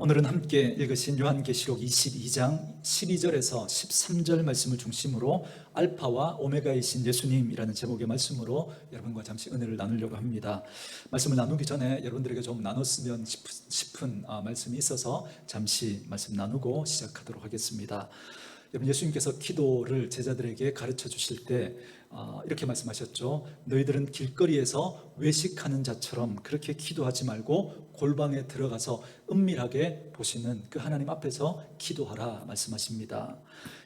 오늘은 함께 읽으신 요한계시록 22장 12절에서 13절 말씀을 중심으로 알파와 오메가이신 예수님이라는 제목의 말씀으로 여러분과 잠시 은혜를 나누려고 합니다. 말씀을 나누기 전에 여러분들에게 좀 나눴으면 싶은 말씀이 있어서 잠시 말씀 나누고 시작하도록 하겠습니다. 여러분, 예수님께서 기도를 제자들에게 가르쳐 주실 때 이렇게 말씀하셨죠. 너희들은 길거리에서 외식하는 자처럼 그렇게 기도하지 말고 골방에 들어가서 은밀하게 보시는 그 하나님 앞에서 기도하라 말씀하십니다.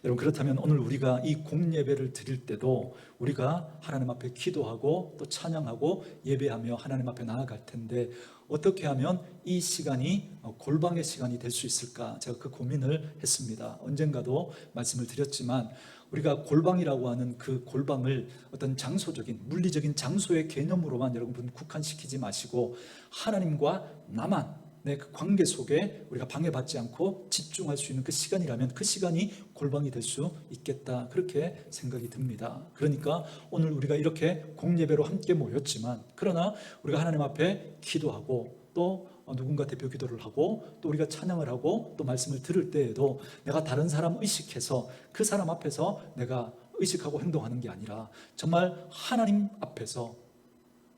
여러분, 그렇다면 오늘 우리가 이 공예배를 드릴 때도 우리가 하나님 앞에 기도하고 또 찬양하고 예배하며 하나님 앞에 나아갈 텐데 어떻게 하면 이 시간이 골방의 시간이 될 수 있을까? 제가 그 고민을 했습니다. 언젠가도 말씀을 드렸지만 우리가 골방이라고 하는 그 골방을 어떤 장소적인 물리적인 장소의 개념으로만 여러분 국한시키지 마시고 하나님과 나만 그 관계 속에 우리가 방해받지 않고 집중할 수 있는 그 시간이라면 그 시간이 골방이 될 수 있겠다, 그렇게 생각이 듭니다. 그러니까 오늘 우리가 이렇게 공예배로 함께 모였지만 그러나 우리가 하나님 앞에 기도하고 또 누군가 대표 기도를 하고 또 우리가 찬양을 하고 또 말씀을 들을 때에도 내가 다른 사람 의식해서 그 사람 앞에서 내가 의식하고 행동하는 게 아니라 정말 하나님 앞에서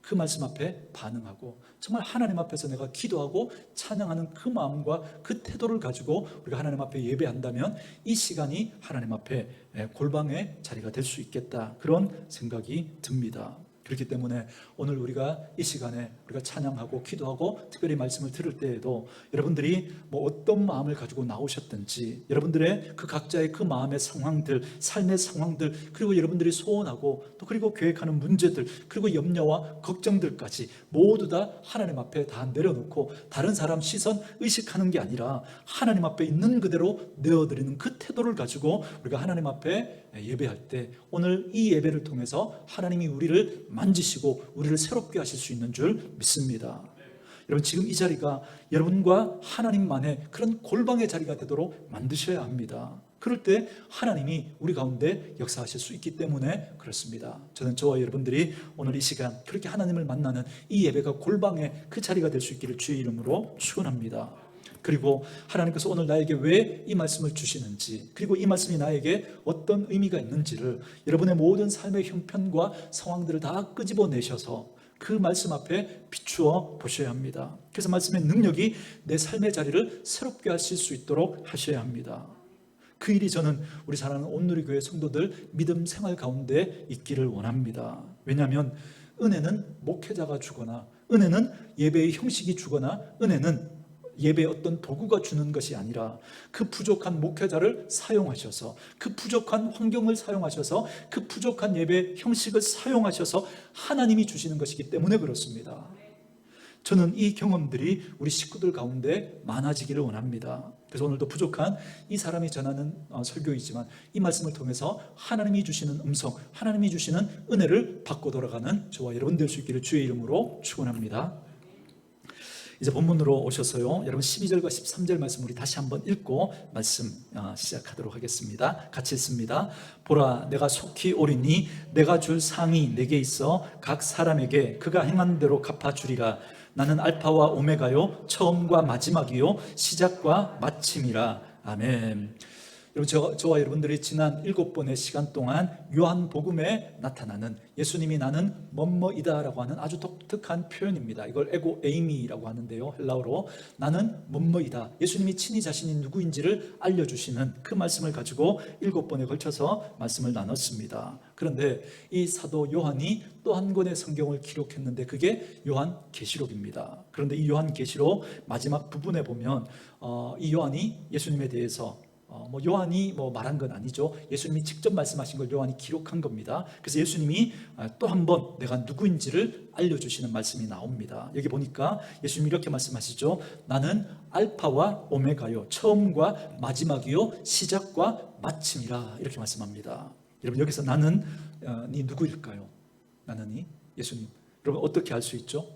그 말씀 앞에 반응하고 정말 하나님 앞에서 내가 기도하고 찬양하는 그 마음과 그 태도를 가지고 우리가 하나님 앞에 예배한다면 이 시간이 하나님 앞에 골방의 자리가 될 수 있겠다, 그런 생각이 듭니다. 그렇기 때문에 오늘 우리가 이 시간에 우리가 찬양하고 기도하고 특별히 말씀을 들을 때에도 여러분들이 어떤 마음을 가지고 나오셨든지 여러분들의 그 각자의 그 마음의 상황들, 삶의 상황들, 그리고 여러분들이 소원하고 또 그리고 계획하는 문제들, 그리고 염려와 걱정들까지 모두 다 하나님 앞에 다 내려놓고 다른 사람 시선 의식하는 게 아니라 하나님 앞에 있는 그대로 내어드리는 그 태도를 가지고 우리가 하나님 앞에 예배할 때 오늘 이 예배를 통해서 하나님이 우리를 만지시고 우리를 새롭게 하실 수 있는 줄 믿습니다. 여러분, 지금 이 자리가 여러분과 하나님만의 그런 골방의 자리가 되도록 만드셔야 합니다. 그럴 때 하나님이 우리 가운데 역사하실 수 있기 때문에 그렇습니다. 저는 저와 여러분들이 오늘 이 시간 그렇게 하나님을 만나는 이 예배가 골방의 그 자리가 될 수 있기를 주의 이름으로 축원합니다. 그리고 하나님께서 오늘 나에게 왜 이 말씀을 주시는지, 그리고 이 말씀이 나에게 어떤 의미가 있는지를 여러분의 모든 삶의 형편과 상황들을 다 끄집어내셔서 그 말씀 앞에 비추어 보셔야 합니다. 그래서 말씀의 능력이 내 삶의 자리를 새롭게 하실 수 있도록 하셔야 합니다. 그 일이 저는 우리 사랑하는 온누리교회 성도들 믿음 생활 가운데 있기를 원합니다. 왜냐하면 은혜는 목회자가 주거나 은혜는 예배의 형식이 주거나 은혜는 예배의 어떤 도구가 주는 것이 아니라 그 부족한 목회자를 사용하셔서 그 부족한 환경을 사용하셔서 그 부족한 예배 형식을 사용하셔서 하나님이 주시는 것이기 때문에 그렇습니다. 저는 이 경험들이 우리 식구들 가운데 많아지기를 원합니다. 그래서 오늘도 부족한 이 사람이 전하는 설교이지만 이 말씀을 통해서 하나님이 주시는 음성, 하나님이 주시는 은혜를 받고 돌아가는 저와 여러분 될 수 있기를 주의 이름으로 축원합니다. 이제 본문으로 오셔서요, 여러분 12절과 13절 말씀 우리 다시 한번 읽고 말씀 시작하도록 하겠습니다. 같이 읽습니다. 보라, 내가 속히 오리니 내가 줄 상이 내게 있어 각 사람에게 그가 행한 대로 갚아주리라. 나는 알파와 오메가요, 처음과 마지막이요, 시작과 마침이라. 아멘. 여러분, 저와 여러분들이 지난 7번의 시간 동안 요한복음에 나타나는 예수님이 나는 뭐뭐이다라고 하는 아주 독특한 표현입니다. 이걸 에고 에이미라고 하는데요, 헬라어로 나는 뭐뭐이다, 예수님이 친히 자신이 누구인지를 알려주시는 그 말씀을 가지고 7번에 걸쳐서 말씀을 나눴습니다. 그런데 이 사도 요한이 또 한 권의 성경을 기록했는데 그게 요한계시록입니다. 그런데 이 요한계시록 마지막 부분에 보면 이 요한이 예수님에 대해서 요한이 말한 건 아니죠. 예수님이 직접 말씀하신 걸 요한이 기록한 겁니다. 그래서 예수님이 또 한 번 내가 누구인지를 알려주시는 말씀이 나옵니다. 여기 보니까 예수님이 이렇게 말씀하시죠. 나는 알파와 오메가요, 처음과 마지막이요, 시작과 마침이라, 이렇게 말씀합니다. 여러분, 여기서 나는 이 누구일까요? 나는 예수님. 여러분, 어떻게 알 수 있죠?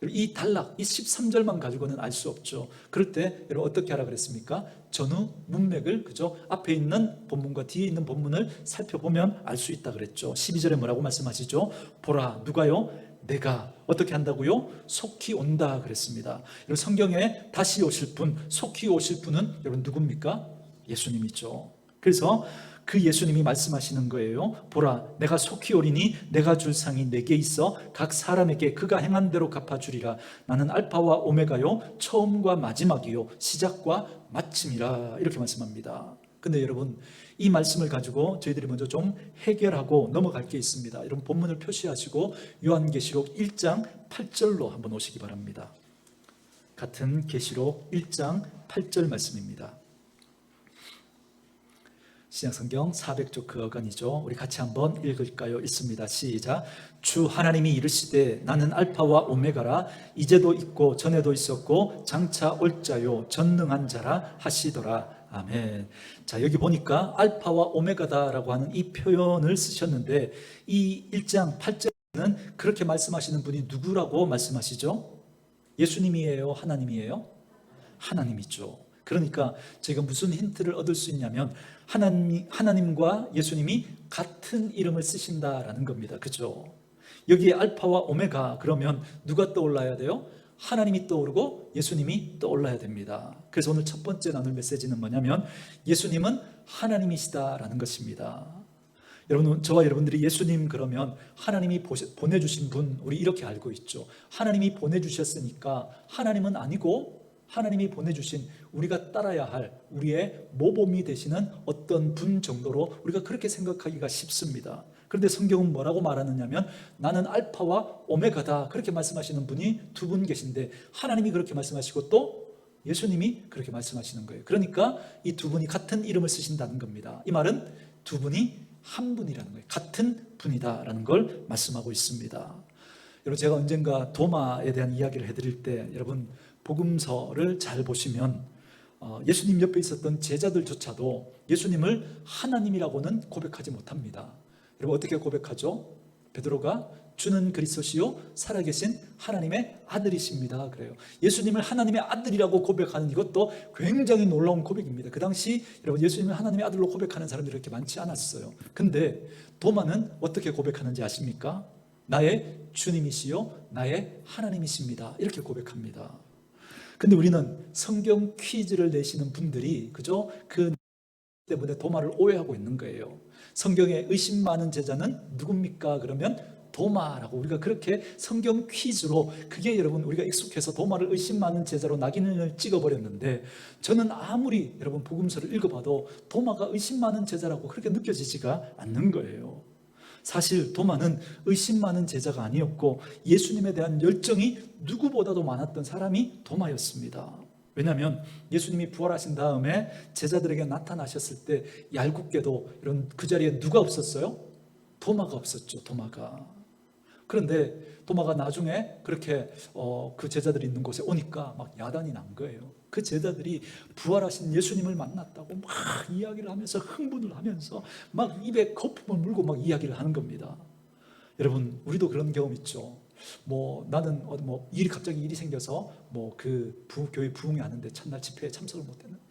이 단락, 이 13절만 가지고는 알 수 없죠. 그럴 때 여러분 어떻게 하라 그랬습니까? 전후 문맥을, 그죠? 앞에 있는 본문과 뒤에 있는 본문을 살펴보면 알 수 있다 그랬죠. 12절에 뭐라고 말씀하시죠? 보라, 누가요? 내가 어떻게 한다고요? 속히 온다 그랬습니다. 여러분, 성경에 다시 오실 분, 속히 오실 분은 여러분 누굽니까? 예수님이죠. 그래서 그 예수님이 말씀하시는 거예요. 보라, 내가 속히 오리니 내가 줄 상이 내게 있어 각 사람에게 그가 행한 대로 갚아주리라. 나는 알파와 오메가요, 처음과 마지막이요, 시작과 마침이라. 이렇게 말씀합니다. 근데 여러분, 이 말씀을 가지고 저희들이 먼저 좀 해결하고 넘어갈 게 있습니다. 여러분, 본문을 표시하시고 요한계시록 1장 8절로 한번 오시기 바랍니다. 같은 계시록 1장 8절 말씀입니다. 신약성경 400쪽 그 어간이죠. 우리 같이 한번 읽을까요? 있습니다. 시작. 주 하나님이 이르시되 나는 알파와 오메가라. 이제도 있고 전에도 있었고 장차 올 자요 전능한 자라 하시더라. 아멘. 자, 여기 보니까 알파와 오메가다라고 하는 이 표현을 쓰셨는데, 이 1장 8절에는 그렇게 말씀하시는 분이 누구라고 말씀하시죠? 예수님이에요? 하나님이에요? 하나님이죠. 그러니까 저희가 무슨 힌트를 얻을 수 있냐면, 하나님과 예수님이 같은 이름을 쓰신다라는 겁니다. 그죠? 여기에 알파와 오메가, 그러면 누가 떠올라야 돼요? 하나님이 떠오르고 예수님이 떠올라야 됩니다. 그래서 오늘 첫 번째 나눌 메시지는 뭐냐면, 예수님은 하나님이시다라는 것입니다. 여러분, 저와 여러분들이 예수님 그러면 하나님이 보내주신 분, 우리 이렇게 알고 있죠. 하나님이 보내주셨으니까 하나님은 아니고, 하나님이 보내주신 우리가 따라야 할 우리의 모범이 되시는 어떤 분 정도로 우리가 그렇게 생각하기가 쉽습니다. 그런데 성경은 뭐라고 말하느냐면, 나는 알파와 오메가다, 그렇게 말씀하시는 분이 두 분 계신데, 하나님이 그렇게 말씀하시고 또 예수님이 그렇게 말씀하시는 거예요. 그러니까 이 두 분이 같은 이름을 쓰신다는 겁니다. 이 말은 두 분이 한 분이라는 거예요. 같은 분이다라는 걸 말씀하고 있습니다. 여러분, 제가 언젠가 도마에 대한 이야기를 해드릴 때, 여러분 복음서를 잘 보시면 예수님 옆에 있었던 제자들조차도 예수님을 하나님이라고는 고백하지 못합니다. 여러분, 어떻게 고백하죠? 베드로가 주는 그리스도시요 살아계신 하나님의 아들이십니다 그래요. 예수님을 하나님의 아들이라고 고백하는 이것도 굉장히 놀라운 고백입니다. 그 당시 여러분, 예수님을 하나님의 아들로 고백하는 사람들이 그렇게 많지 않았어요. 근데 도마는 어떻게 고백하는지 아십니까? 나의 주님이시요 나의 하나님이십니다, 이렇게 고백합니다. 근데 우리는 성경 퀴즈를 내시는 분들이 그죠? 그 때문에 도마를 오해하고 있는 거예요. 성경에 의심 많은 제자는 누굽니까? 그러면 도마라고, 우리가 그렇게 성경 퀴즈로, 그게 여러분 우리가 익숙해서 도마를 의심 많은 제자로 낙인을 찍어버렸는데, 저는 아무리 여러분 복음서를 읽어봐도 도마가 의심 많은 제자라고 그렇게 느껴지지가 않는 거예요. 사실 도마는 의심 많은 제자가 아니었고, 예수님에 대한 열정이 누구보다도 많았던 사람이 도마였습니다. 왜냐하면 예수님이 부활하신 다음에 제자들에게 나타나셨을 때 얄궂게도 이런 그 자리에 누가 없었어요? 도마가 없었죠. 도마가. 그런데 도마가 나중에 그렇게 그 제자들이 있는 곳에 오니까 막 야단이 난 거예요. 그 제자들이 부활하신 예수님을 만났다고 막 이야기를 하면서, 흥분을 하면서 막 입에 거품을 물고 막 이야기를 하는 겁니다. 여러분, 우리도 그런 경험 있죠. 나는 갑자기 일이 생겨서 그 교회 부흥회 하는데 첫날 집회에 참석을 못했는데,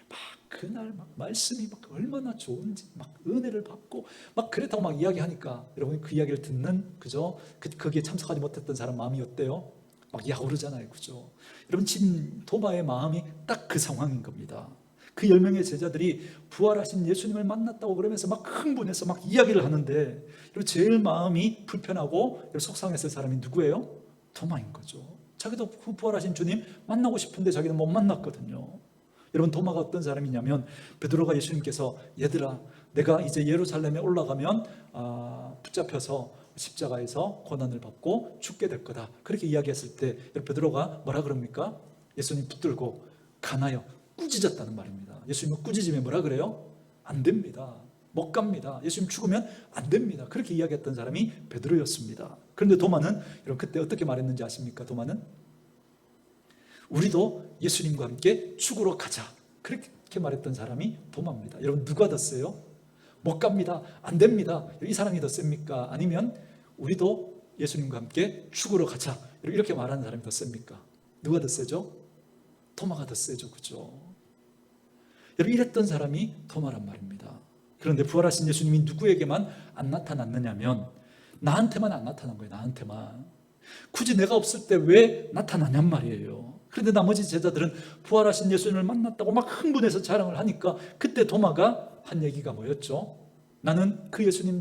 막 그날 막 말씀이 막 얼마나 좋은지 막 은혜를 받고 막 그랬다고 막 이야기하니까, 여러분 그 이야기를 듣는 그죠? 거기에 참석하지 못했던 사람 마음이 어때요? 막 야오르잖아요, 그죠? 여러분, 지금 도마의 마음이 딱 그 상황인 겁니다. 그 10명의 제자들이 부활하신 예수님을 만났다고 그러면서 막 흥분해서 막 이야기를 하는데, 제일 마음이 불편하고 속상했을 사람이 누구예요? 도마인 거죠. 자기도 부활하신 주님 만나고 싶은데 자기는 못 만났거든요. 여러분, 도마가 어떤 사람이냐면, 베드로가 예수님께서 얘들아, 내가 이제 예루살렘에 올라가면 붙잡혀서 십자가에서 고난을 받고 죽게 될 거다, 그렇게 이야기했을 때 베드로가 뭐라 그럽니까? 예수님 붙들고 가나요? 꾸짖었다는 말입니다. 예수님은 꾸짖으면 뭐라 그래요? 안 됩니다. 못 갑니다. 예수님 죽으면 안 됩니다. 그렇게 이야기했던 사람이 베드로였습니다. 그런데 도마는 여러분 그때 어떻게 말했는지 아십니까? 도마는 우리도 예수님과 함께 죽으러 가자, 그렇게 말했던 사람이 도마입니다. 여러분, 누가 더 세요? 못 갑니다, 안 됩니다, 이 사람이 더 셉니까? 아니면 우리도 예수님과 함께 죽으러 가자, 이렇게 말하는 사람이 더 셉니까? 누가 더 세죠? 도마가 더 세죠. 그죠? 여러분, 이랬던 사람이 도마란 말입니다. 그런데 부활하신 예수님이 누구에게만 안 나타났느냐면, 나한테만 안 나타난 거예요. 나한테만. 굳이 내가 없을 때 왜 나타나냔 말이에요. 그런데 나머지 제자들은 부활하신 예수님을 만났다고 막 흥분해서 자랑을 하니까 그때 도마가 한 얘기가 뭐였죠? 나는 그 예수님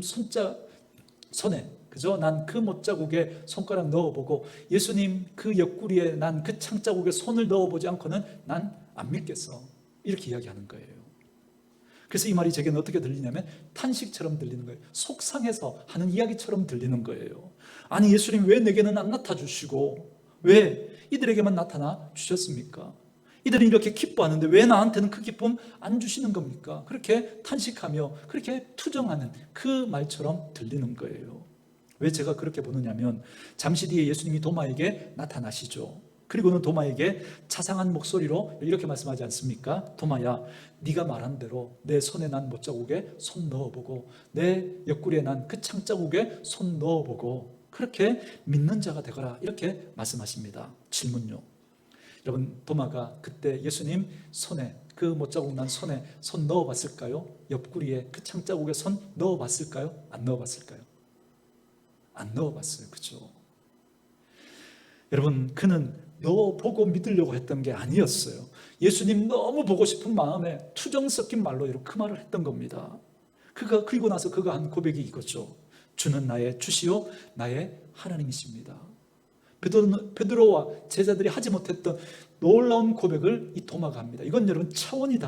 손에 그죠? 난 그 못자국에 손가락 넣어보고 예수님 그 옆구리에 난 그 창자국에 손을 넣어보지 않고는 난 안 믿겠어. 이렇게 이야기하는 거예요. 그래서 이 말이 제게는 어떻게 들리냐면 탄식처럼 들리는 거예요. 속상해서 하는 이야기처럼 들리는 거예요. 아니 예수님 왜 내게는 안 나타주시고 왜 이들에게만 나타나 주셨습니까? 이들은 이렇게 기뻐하는데 왜 나한테는 그 기쁨 안 주시는 겁니까? 그렇게 탄식하며 그렇게 투정하는 그 말처럼 들리는 거예요. 왜 제가 그렇게 보느냐면 잠시 뒤에 예수님이 도마에게 나타나시죠. 그리고는 도마에게 자상한 목소리로 이렇게 말씀하지 않습니까? 도마야, 네가 말한 대로 내 손에 난 못자국에 손 넣어보고 내 옆구리에 난 그 창자국에 손 넣어보고 그렇게 믿는 자가 되거라, 이렇게 말씀하십니다. 질문요, 여러분 도마가 그때 예수님 손에 그 못자국 난 손에 손 넣어봤을까요? 옆구리에 그 창자국에 손 넣어봤을까요? 안 넣어봤을까요? 안 넣어봤어요. 그죠? 여러분 그는 넣어보고 믿으려고 했던 게 아니었어요. 예수님 너무 보고 싶은 마음에 투정 섞인 말로 이렇게 그 말을 했던 겁니다. 그리고 나서 그가 한 고백이 이거죠. 주는 나의 주시요 나의 하나님이십니다. 베드로와 제자들이 하지 못했던 놀라운 고백을 이 도마가 합니다. 이건 여러분 차원이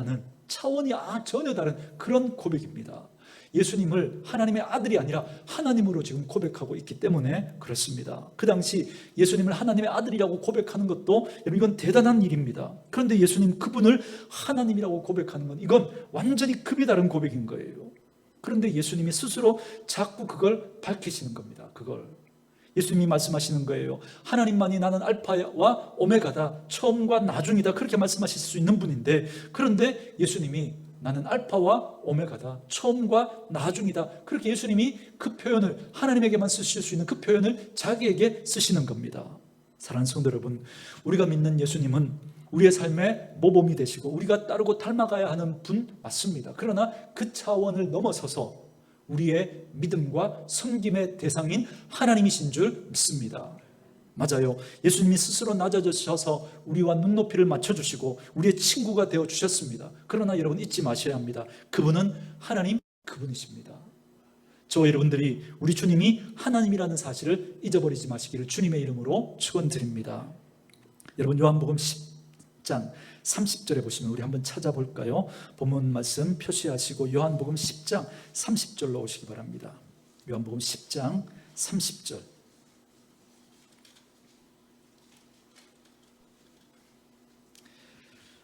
전혀 다른 그런 고백입니다. 예수님을 하나님의 아들이 아니라 하나님으로 지금 고백하고 있기 때문에 그렇습니다. 그 당시 예수님을 하나님의 아들이라고 고백하는 것도 여러분 이건 대단한 일입니다. 그런데 예수님 그분을 하나님이라고 고백하는 건 이건 완전히 급이 다른 고백인 거예요. 그런데 예수님이 스스로 자꾸 그걸 밝히시는 겁니다. 그걸 예수님이 말씀하시는 거예요. 하나님만이 나는 알파와 오메가다, 처음과 나중이다, 그렇게 말씀하실 수 있는 분인데, 그런데 예수님이 나는 알파와 오메가다, 처음과 나중이다, 그렇게 예수님이 그 표현을 하나님에게만 쓰실 수 있는 그 표현을 자기에게 쓰시는 겁니다. 사랑하는 성도 여러분, 우리가 믿는 예수님은 우리의 삶의 모범이 되시고 우리가 따르고 닮아가야 하는 분 맞습니다. 그러나 그 차원을 넘어서서 우리의 믿음과 섬김의 대상인 하나님이신 줄 믿습니다. 맞아요. 예수님이 스스로 낮아지셔서 우리와 눈높이를 맞춰주시고 우리의 친구가 되어주셨습니다. 그러나 여러분 잊지 마셔야 합니다. 그분은 하나님, 그분이십니다. 저와 여러분들이 우리 주님이 하나님이라는 사실을 잊어버리지 마시기를 주님의 이름으로 축원드립니다. 여러분 요한복음 10장 30절에 보시면 우리 한번 찾아볼까요? 본문 말씀 표시하시고 요한복음 10장 30절로 오시기 바랍니다. 요한복음 10장 30절.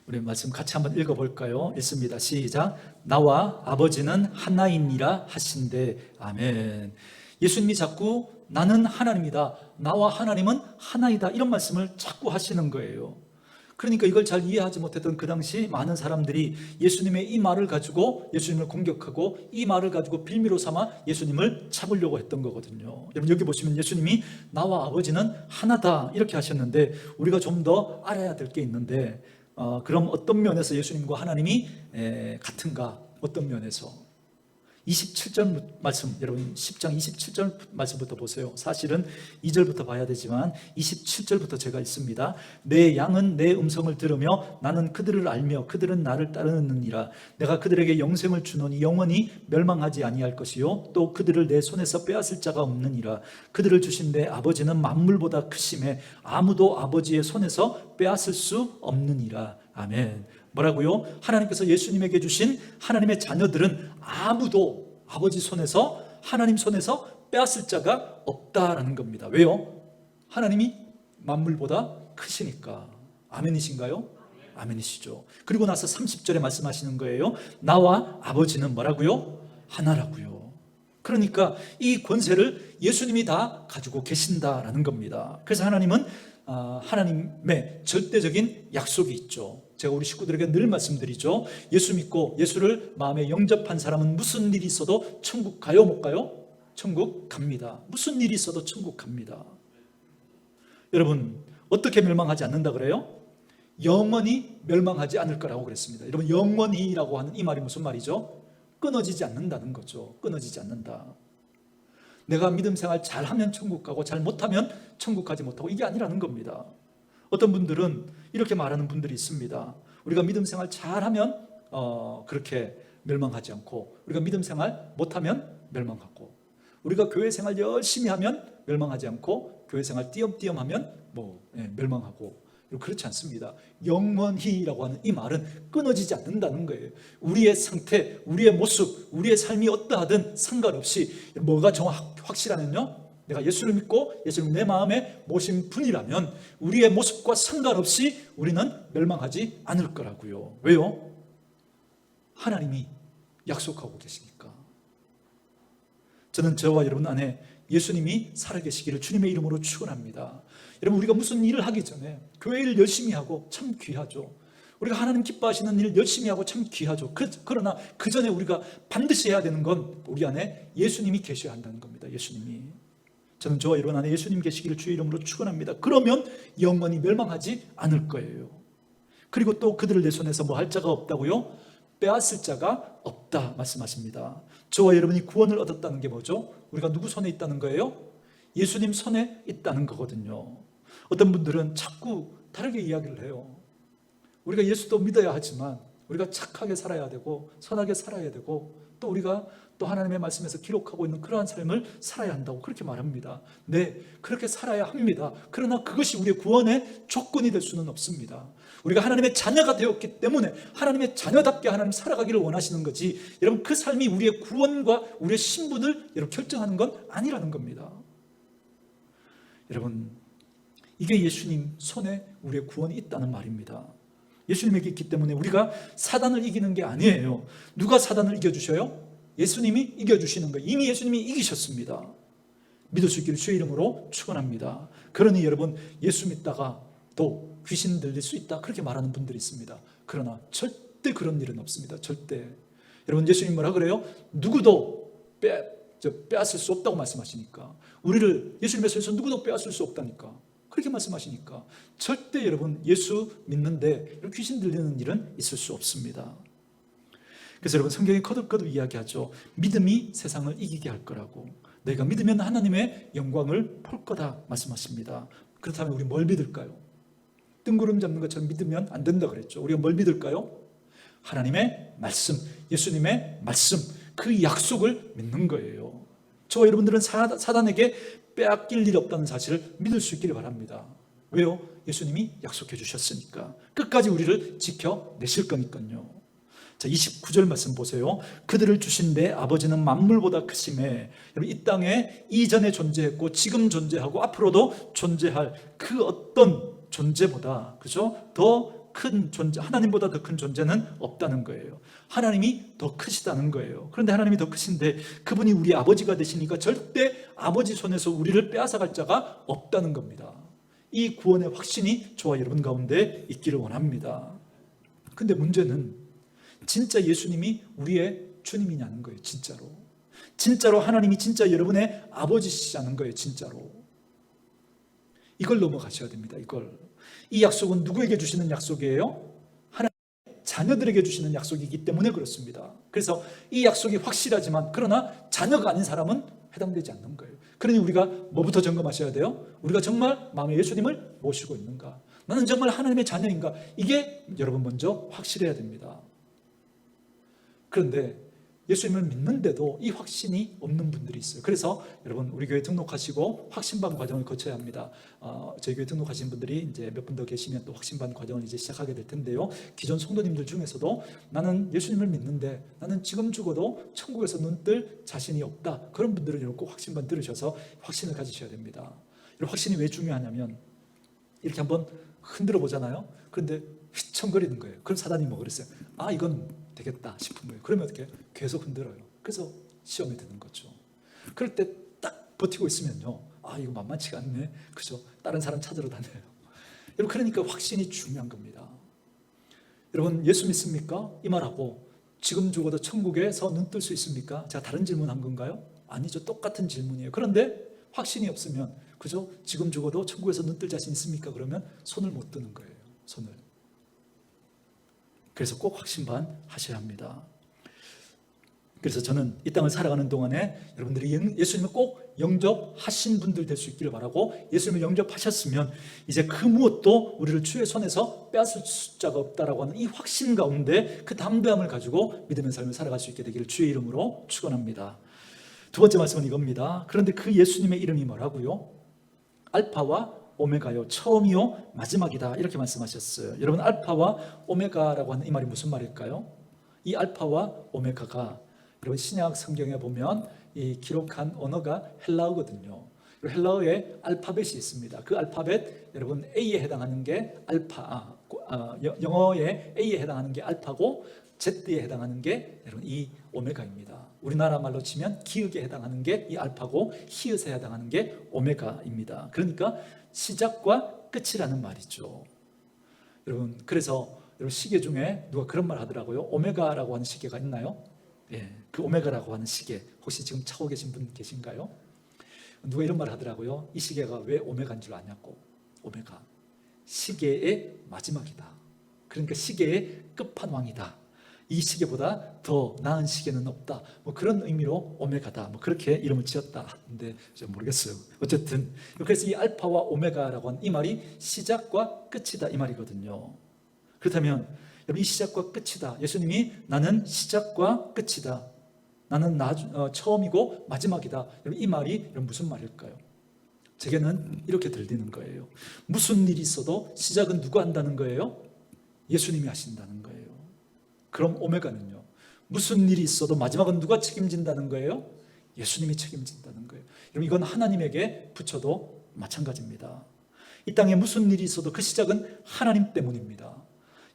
우리 말씀 같이 한번 읽어볼까요? 읽습니다. 시작. 나와 아버지는 하나이니라 하신대. 아멘. 예수님이 자꾸 나는 하나님이다, 나와 하나님은 하나이다, 이런 말씀을 자꾸 하시는 거예요. 그러니까 이걸 잘 이해하지 못했던 그 당시 많은 사람들이 예수님의 이 말을 가지고 예수님을 공격하고 이 말을 가지고 빌미로 삼아 예수님을 잡으려고 했던 거거든요. 여러분 여기 보시면 예수님이 나와 아버지는 하나다 이렇게 하셨는데 우리가 좀 더 알아야 될 게 있는데 그럼 어떤 면에서 예수님과 하나님이 같은가? 어떤 면에서? 27절 말씀, 여러분 10장 27절 말씀부터 보세요. 사실은 2절부터 봐야 되지만 27절부터 제가 읽습니다. 내 양은 내 음성을 들으며 나는 그들을 알며 그들은 나를 따르느니라. 내가 그들에게 영생을 주노니 영원히 멸망하지 아니할 것이요 또 그들을 내 손에서 빼앗을 자가 없느니라. 그들을 주신 내 아버지는 만물보다 크심에 아무도 아버지의 손에서 빼앗을 수 없느니라. 아멘. 뭐라고요? 하나님께서 예수님에게 주신 하나님의 자녀들은 아무도 아버지 손에서, 하나님 손에서 빼앗을 자가 없다라는 겁니다. 왜요? 하나님이 만물보다 크시니까. 아멘이신가요? 아멘이시죠. 그리고 나서 30절에 말씀하시는 거예요. 나와 아버지는 뭐라고요? 하나라고요. 그러니까 이 권세를 예수님이 다 가지고 계신다라는 겁니다. 그래서 하나님은 하나님의 절대적인 약속이 있죠. 제가 우리 식구들에게 늘 말씀드리죠. 예수 믿고 예수를 마음에 영접한 사람은 무슨 일이 있어도 천국 가요, 못 가요? 천국 갑니다. 무슨 일이 있어도 천국 갑니다. 여러분 어떻게 멸망하지 않는다 그래요? 영원히 멸망하지 않을 거라고 그랬습니다. 여러분 영원히라고 하는 이 말이 무슨 말이죠? 끊어지지 않는다는 거죠. 끊어지지 않는다. 내가 믿음 생활 잘하면 천국 가고 잘 못하면 천국 가지 못하고, 이게 아니라는 겁니다. 어떤 분들은 이렇게 말하는 분들이 있습니다. 우리가 믿음 생활 잘하면 그렇게 멸망하지 않고, 우리가 믿음 생활 못하면 멸망하고, 우리가 교회 생활 열심히 하면 멸망하지 않고, 교회 생활 띄엄띄엄 하면 멸망하고. 그렇지 않습니다. 영원히라고 하는 이 말은 끊어지지 않는다는 거예요. 우리의 상태, 우리의 모습, 우리의 삶이 어떠하든 상관없이, 뭐가 확실하면요, 내가 예수를 믿고 예수를 내 마음에 모신 분이라면 우리의 모습과 상관없이 우리는 멸망하지 않을 거라고요. 왜요? 하나님이 약속하고 계시니까. 저는 저와 여러분 안에 예수님이 살아계시기를 주님의 이름으로 축원합니다. 여러분, 우리가 무슨 일을 하기 전에 교회 일 열심히 하고 참 귀하죠. 우리가 하나님 기뻐하시는 일 열심히 하고 참 귀하죠. 그러나 그 전에 우리가 반드시 해야 되는 건 우리 안에 예수님이 계셔야 한다는 겁니다. 예수님이. 저는 저와 여러분 안에 예수님 계시기를 주의 이름으로 축원합니다. 그러면 영원히 멸망하지 않을 거예요. 그리고 또 그들을 내 손에서 뭐 할 자가 없다고요? 빼앗을 자가 없다 말씀하십니다. 저와 여러분이 구원을 얻었다는 게 뭐죠? 우리가 누구 손에 있다는 거예요? 예수님 손에 있다는 거거든요. 어떤 분들은 자꾸 다르게 이야기를 해요. 우리가 예수도 믿어야 하지만 우리가 착하게 살아야 되고 선하게 살아야 되고, 또 우리가 또 하나님의 말씀에서 기록하고 있는 그러한 삶을 살아야 한다고 그렇게 말합니다. 네, 그렇게 살아야 합니다. 그러나 그것이 우리의 구원의 조건이 될 수는 없습니다. 우리가 하나님의 자녀가 되었기 때문에 하나님의 자녀답게 하나님 살아가기를 원하시는 거지, 여러분 그 삶이 우리의 구원과 우리의 신분을 여러분 결정하는 건 아니라는 겁니다. 여러분, 이게 예수님 손에 우리의 구원이 있다는 말입니다. 예수님에게 있기 때문에 우리가 사단을 이기는 게 아니에요. 누가 사단을 이겨주셔요? 예수님이 이겨주시는 거예요. 이미 예수님이 이기셨습니다. 믿을 수 있기를 주의 이름으로 축원합니다. 그러니 여러분, 예수 믿다가 또 귀신 들릴 수 있다 그렇게 말하는 분들이 있습니다. 그러나 절대 그런 일은 없습니다. 절대. 여러분, 예수님 뭐라 그래요? 누구도 빼앗을 수 없다고 말씀하시니까, 우리를 예수님의 손에서 누구도 빼앗을 수 없다니까 그렇게 말씀하시니까 절대 여러분 예수 믿는데 귀신 들리는 일은 있을 수 없습니다. 그래서 여러분, 성경이 거듭거듭 이야기하죠. 믿음이 세상을 이기게 할 거라고. 너희가 믿으면 하나님의 영광을 볼 거다 말씀하십니다. 그렇다면 우리 뭘 믿을까요? 뜬구름 잡는 것처럼 믿으면 안 된다 그랬죠. 우리가 뭘 믿을까요? 하나님의 말씀, 예수님의 말씀, 그 약속을 믿는 거예요. 저와 여러분들은 사단에게 빼앗길 일이 없다는 사실을 믿을 수 있기를 바랍니다. 왜요? 예수님이 약속해 주셨으니까. 끝까지 우리를 지켜내실 거니까요. 자, 29절 말씀 보세요. 그들을 주신 내 아버지는 만물보다 크심에, 여러분 이 땅에 이전에 존재했고 지금 존재하고 앞으로도 존재할 그 어떤 존재보다, 그죠? 더 큰 존재, 하나님보다 더 큰 존재는 없다는 거예요. 하나님이 더 크시다는 거예요. 그런데 하나님이 더 크신데 그분이 우리 아버지가 되시니까 절대 아버지 손에서 우리를 빼앗아갈 자가 없다는 겁니다. 이 구원의 확신이 저와 여러분 가운데 있기를 원합니다. 근데 문제는 진짜 예수님이 우리의 주님이냐는 거예요. 진짜로 하나님이 진짜 여러분의 아버지시자는 거예요. 진짜로. 이걸 넘어가셔야 됩니다. 이 약속은 누구에게 주시는 약속이에요? 하나님의 자녀들에게 주시는 약속이기 때문에 그렇습니다. 그래서 이 약속이 확실하지만 그러나 자녀가 아닌 사람은 해당되지 않는 거예요. 그러니 우리가 뭐부터 점검하셔야 돼요? 우리가 정말 마음에 예수님을 모시고 있는가? 나는 정말 하나님의 자녀인가? 이게 여러분 먼저 확실해야 됩니다. 그런데 예수님을 믿는데도 이 확신이 없는 분들이 있어요. 그래서 여러분, 우리 교회 등록하시고 확신반 과정을 거쳐야 합니다. 저희 교회 등록하신 분들이 이제 몇 분 더 계시면 또 확신반 과정을 이제 시작하게 될 텐데요. 기존 성도님들 중에서도 나는 예수님을 믿는데 나는 지금 죽어도 천국에서 눈뜰 자신이 없다, 그런 분들은 여러분 꼭 확신반 들으셔서 확신을 가지셔야 됩니다. 여러분, 확신이 왜 중요하냐면 이렇게 한번 흔들어 보잖아요. 그런데 휘청거리는 거예요. 그럼 사단이 뭐 그랬어요? 이건 되겠다 싶은 거예요. 그러면 어떻게 해요? 계속 흔들어요. 그래서 시험에 드는 거죠. 그럴 때 딱 버티고 있으면요, 이거 만만치가 않네, 그죠? 다른 사람 찾으러 다녀요. 여러분, 그러니까 확신이 중요한 겁니다. 여러분, 예수 믿습니까? 이 말하고 지금 죽어도 천국에서 눈 뜰 수 있습니까? 제가 다른 질문한 건가요? 아니죠. 똑같은 질문이에요. 그런데 확신이 없으면, 그죠? 지금 죽어도 천국에서 눈 뜰 자신 있습니까? 그러면 손을 못 드는 거예요. 손을. 그래서 꼭 확신반 하셔야 합니다. 그래서 저는 이 땅을 살아가는 동안에 여러분들이 예수님을 꼭 영접하신 분들 될 수 있기를 바라고, 예수님을 영접하셨으면 이제 그 무엇도 우리를 주의 손에서 빼앗을 수자가 없다라고 하는 이 확신 가운데 그 담대함을 가지고 믿음의 삶을 살아갈 수 있게 되기를 주의 이름으로 축원합니다. 두 번째 말씀은 이겁니다. 그런데 그 예수님의 이름이 뭐라고요? 알파와 오메가요, 처음이요 마지막이다, 이렇게 말씀하셨어요. 여러분, 알파와 오메가라고 하는 이 말이 무슨 말일까요? 이 알파와 오메가가 여러분 신약 성경에 보면 이 기록한 언어가 헬라어거든요. 헬라어에 알파벳이 있습니다. 그 알파벳, 여러분 A에 해당하는 게 알파, 영어에 A에 해당하는 게 알파고 Z에 해당하는 게 여러분 이 오메가입니다. 우리나라 말로 치면 기역에 해당하는 게 이 알파고 히읗에 해당하는 게 오메가입니다. 그러니까 시작과 끝이라는 말이죠. 여러분, 그래서 여러분 시계 중에 누가 그런 말 하더라고요. 오메가라고 하는 시계가 있나요? 예, 그 오메가라고 하는 시계 혹시 지금 차고 계신 분 계신가요? 누가 이런 말 하더라고요. 이 시계가 왜 오메가인 줄 아냐고. 오메가, 시계의 마지막이다. 그러니까 시계의 끝판왕이다. 이 시계보다 더 나은 시계는 없다. 뭐 그런 의미로 오메가다. 뭐 그렇게 이름을 지었다. 근데 좀 모르겠어요. 어쨌든 그래서 이 알파와 오메가라고 하는 이 말이 시작과 끝이다, 이 말이거든요. 그렇다면 이 시작과 끝이다. 예수님이 나는 시작과 끝이다. 나는 처음이고 마지막이다. 이 말이 무슨 말일까요? 제게는 이렇게 들리는 거예요. 무슨 일이 있어도 시작은 누가 한다는 거예요? 예수님이 하신다는 거예요. 그럼 오메가는요? 무슨 일이 있어도 마지막은 누가 책임진다는 거예요? 예수님이 책임진다는 거예요. 여러분, 이건 하나님에게 붙여도 마찬가지입니다. 이 땅에 무슨 일이 있어도 그 시작은 하나님 때문입니다.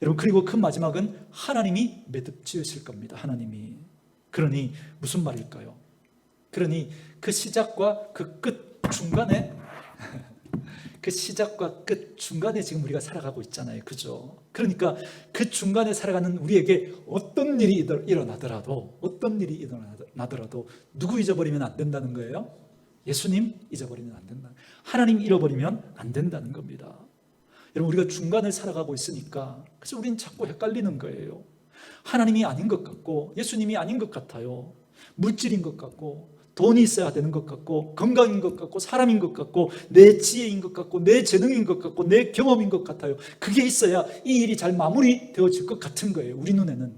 여러분, 그리고 그 마지막은 하나님이 매듭 지으실 겁니다. 하나님이. 그러니 무슨 말일까요? 그러니 그 시작과 그 끝 중간에 그 시작과 끝 중간에 지금 우리가 살아가고 있잖아요. 그죠? 그러니까 그 중간에 살아가는 우리에게 어떤 일이 일어나더라도 누구 잊어버리면 안 된다는 거예요? 예수님 잊어버리면 안 된다. 하나님 잃어버리면 안 된다는 겁니다. 여러분, 우리가 중간을 살아가고 있으니까 그래서 우리는 자꾸 헷갈리는 거예요. 하나님이 아닌 것 같고 예수님이 아닌 것 같아요. 물질인 것 같고 돈이 있어야 되는 것 같고 건강인 것 같고 사람인 것 같고 내 지혜인 것 같고 내 재능인 것 같고 내 경험인 것 같아요. 그게 있어야 이 일이 잘 마무리되어질 것 같은 거예요. 우리 눈에는.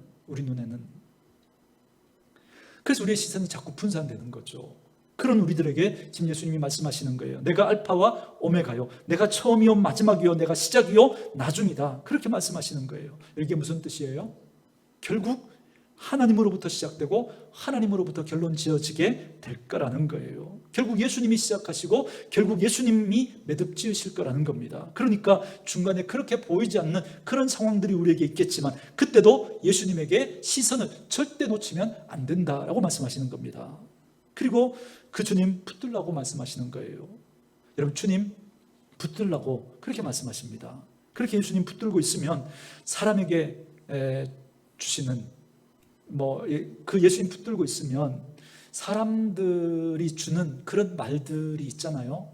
그래서 우리의 시선이 자꾸 분산되는 거죠. 그런 우리들에게 지금 예수님이 말씀하시는 거예요. 내가 알파와 오메가요, 내가 처음이요 마지막이요, 내가 시작이요 나중이다. 그렇게 말씀하시는 거예요. 이게 무슨 뜻이에요? 결국 하나님으로부터 시작되고 하나님으로부터 결론 지어지게 될 거라는 거예요. 결국 예수님이 시작하시고 결국 예수님이 매듭 지으실 거라는 겁니다. 그러니까 중간에 그렇게 보이지 않는 그런 상황들이 우리에게 있겠지만 그때도 예수님에게 시선을 절대 놓치면 안 된다라고 말씀하시는 겁니다. 그리고 그 주님 붙들라고 말씀하시는 거예요. 여러분, 주님 붙들라고 그렇게 말씀하십니다. 그렇게 예수님 붙들고 있으면 사람에게 주시는 그 예수님 붙들고 있으면 사람들이 주는 그런 말들이 있잖아요.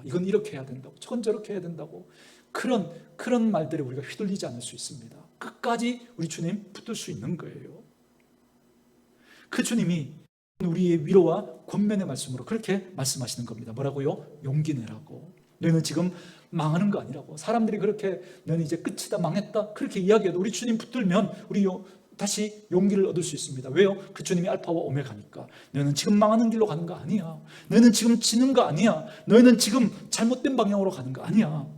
이건 이렇게 해야 된다고, 저건 저렇게 해야 된다고, 그런 말들에 우리가 휘둘리지 않을 수 있습니다. 끝까지 우리 주님 붙들 수 있는 거예요. 그 주님이 우리의 위로와 권면의 말씀으로 그렇게 말씀하시는 겁니다. 뭐라고요? 용기 내라고. 너희는 지금 망하는 거 아니라고. 사람들이 그렇게 너는 이제 끝이다, 망했다 그렇게 이야기해도 우리 주님 붙들면 우리 다시 용기를 얻을 수 있습니다. 왜요? 그 주님이 알파와 오메가니까. 너희는 지금 망하는 길로 가는 거 아니야. 너희는 지금 지는 거 아니야. 너희는 지금 잘못된 방향으로 가는 거 아니야.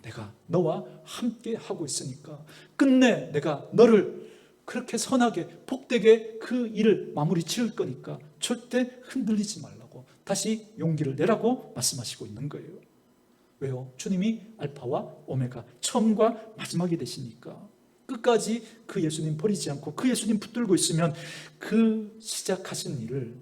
내가 너와 함께 하고 있으니까 끝내 내가 너를 그렇게 선하게 복되게 그 일을 마무리 지을 거니까 절대 흔들리지 말라고 다시 용기를 내라고 말씀하시고 있는 거예요. 왜요? 주님이 알파와 오메가, 처음과 마지막이 되시니까 끝까지 그 예수님 버리지 않고 그 예수님 붙들고 있으면 그 시작하신 일을